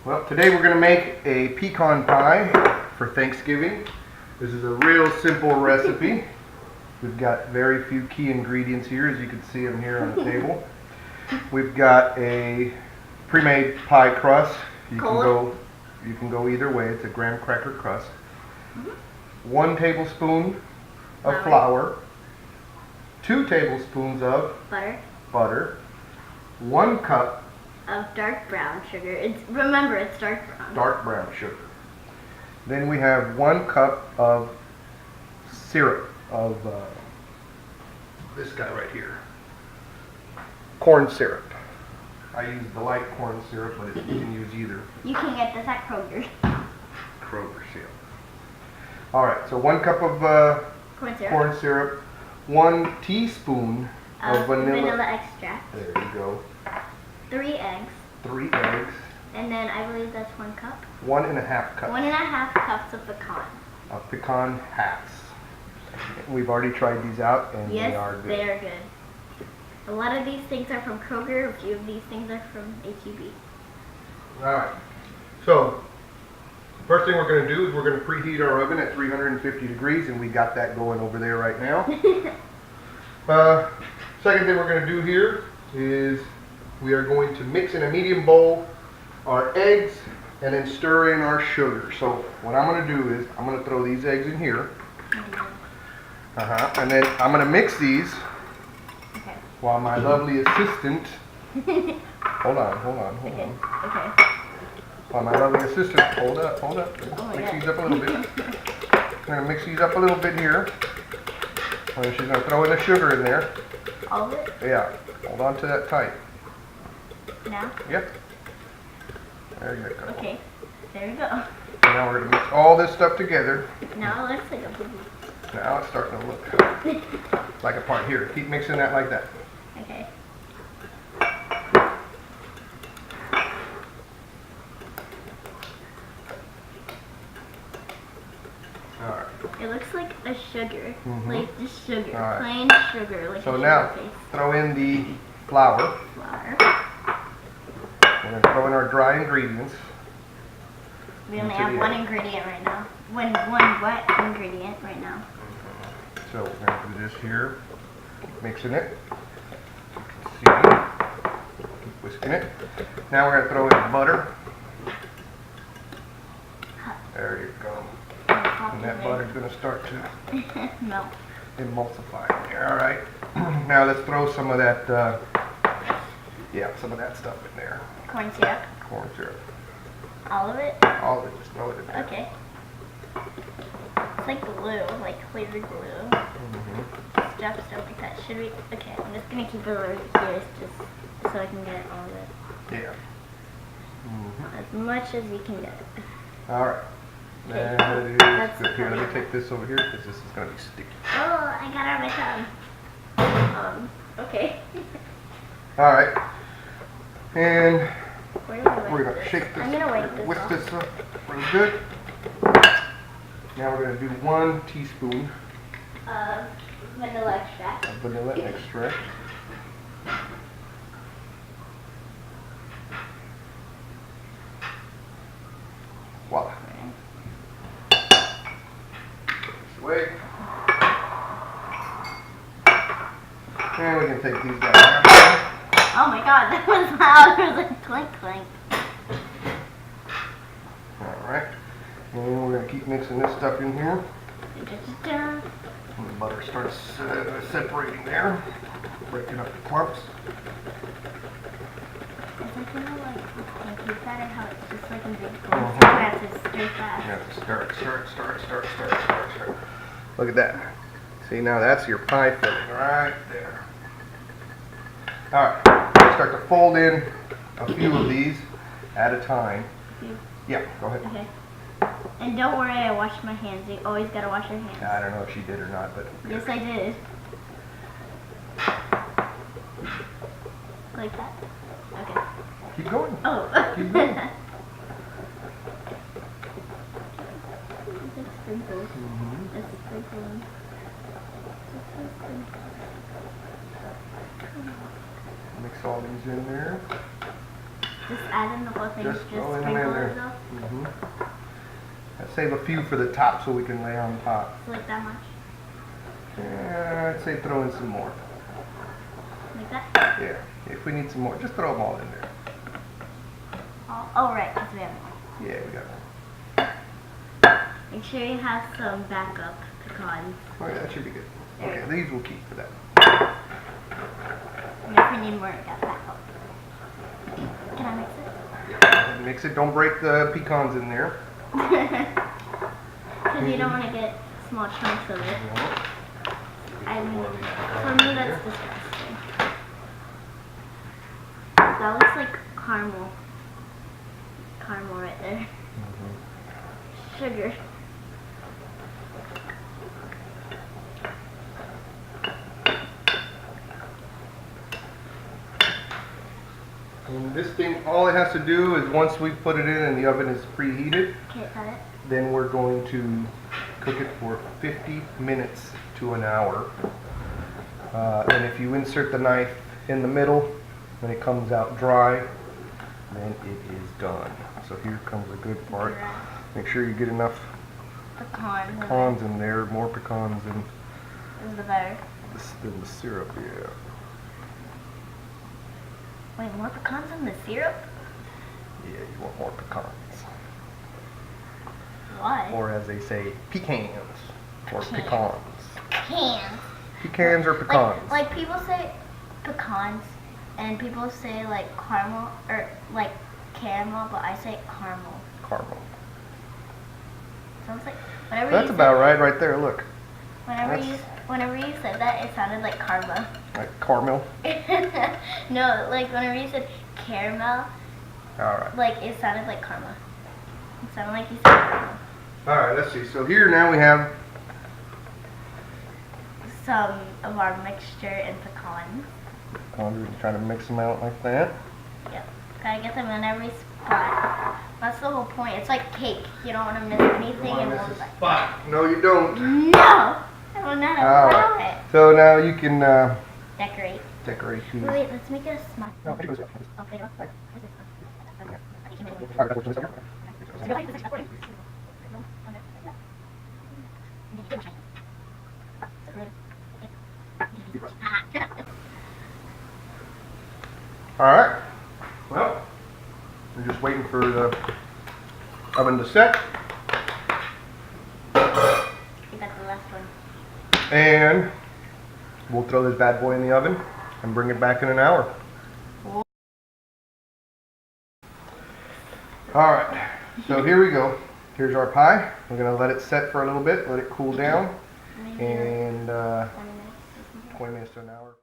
Well, today we're going to make a pecan pie for Thanksgiving. This is a real simple recipe. We've got very few key ingredients here, as you can see them here on the table. We've got a pre-made pie crust. You can go either way. It's a graham cracker crust. 1 tablespoon of flour. 2 tablespoons of butter. 1 cup of dark brown sugar. Remember, it's dark brown. Dark brown sugar. Then we have 1 cup of syrup of this guy right here. Corn syrup. I use the light corn syrup, but you can use either. You can get this at Kroger. Kroger syrup. All right, so 1 cup of corn syrup, 1 teaspoon of vanilla extract. There you go. 3 eggs. 3 eggs. And then I believe that's 1 cup. 1.5 cups. 1.5 cups of pecan. Of pecan halves. We've already tried these out, and yes, they are good. They are good. A lot of these things are from Kroger. A few of these things are from H-E-B. All right. So, first thing we're going to do is we're going to preheat our oven at 350 degrees, and we got that going over there right now. Second thing we're going to do here is we are going to mix in a medium bowl our eggs and then stir in our sugar. So what I'm going to do is I'm going to throw these eggs in here. And then I'm going to mix these while my lovely assistant hold on. Okay. While my lovely assistant hold up. Mix these up a little bit. I'm going to mix these up a little bit here. And she's going to throw in the sugar in there. All of it? Yeah. Hold on to that tight. Now? Yep. There you go. Okay. There we go. Now we're going to mix all this stuff together. Now it looks like a boogie. Now it's starting to look like a part here. Keep mixing that like that. Okay. Alright. It looks like a sugar. Like just sugar. Right. Plain sugar. Like so a now, sugar face. throw in the flour. We're going to throw in our dry ingredients. We only have 1 ingredient right now. One wet ingredient right now. So we're going to do this here. Keep mixing it. You can see. Keep whisking it. Now we're going to throw in butter. There you go. And that butter's going to start to melt. Emulsify in there. All right. Now let's throw some of that, some of that stuff in there. Corn syrup. Corn syrup. All of it? All of it. Just throw it in there. Okay. It's like glue, like clear glue. Stuff like that. Should we? Okay, I'm just gonna keep it over here just so I can get all of it. Yeah. As much as you can get. All right. Okay. That is good. Here, let me take this over here because this is going to be sticky. Oh, I got it on my tongue. Okay. All right. And we're going to shake this. I'm going to wipe this whisk off. this up real good. Now we're going to do 1 teaspoon of vanilla extract. Voila. Wait. And we can take these down there. Oh my god, that was loud. It was like clink clink. Alright. And we're going to keep mixing this stuff in here. Da-da-da. And the butter starts separating there. Breaking up the clumps. It's like, you know, like you said it, how it's just like in big clumps. You have to stir fast. Yeah, start. Look at that. See, now that's your pie filling right there. Alright, start to fold in a few of these at a time. Yeah, go ahead. Okay. And don't worry, I washed my hands. You always gotta wash your hands. I don't know if she did or not, but... Yes, I did. Like that? Okay. Keep going. Oh. Keep going. It's sprinkled. It's sprinkled. Mix all these in there. Just add in the whole things Just just throw them in sprinkle there. itself? I'd save a few for the top so we can lay on top. So like that much? Yeah, I'd say throw in some more. Like that? Yeah, if we need some more, just throw them all in there. Oh right, because we have more. Yeah, we got one. Make sure you have some backup pecans. Oh yeah, that should be good. Okay, these we'll keep for that. And if we need more, we got backup. Can I mix it? Yeah, mix it. Don't break the pecans in there. Because you don't want to get small chunks of it. I mean, for me that's disgusting. That looks like caramel. Caramel right there. Sugar. And this thing, all it has to do is once we put it in and the oven is preheated, Okay, got it. then we're going to cook it for 50 minutes to an hour. And if you insert the knife in the middle, when it comes out dry, then it is done. So here comes the good part. Make sure you get enough pecans in there, more pecans than the better. the syrup, yeah. Wait, more pecans in the syrup? Yeah, you want more pecans. Why? Or as they say, pecans. Or pecans. Pecans. Pecans or pecans? Like people say pecans, and people say like caramel, or like caramel, but I say caramel. Caramel. Sounds like, whenever That's you about right there, look. Whenever you said that, it sounded like karma. Like caramel? No, like whenever you said caramel, Alright. like it sounded like karma. It sounded like you said caramel. Alright, let's see. So here now we have Some of our mixture and pecans. we're trying to mix them out like that. Yep. Gotta get them in every spot. That's the whole point. It's like cake. You don't want to miss anything in one bite. Spot. No, you don't. No! I will not allow it. So now you can Decorate. decorate these. Wait, let's make it a smart. No, I think it was- Okay. Alright. Well, we're just waiting for the oven to set. You got the last one. And we'll throw this bad boy in the oven and bring it back in an hour. Alright, so here we go. Here's our pie. We're going to let it set for a little bit, let it cool down, and 20 minutes to an hour.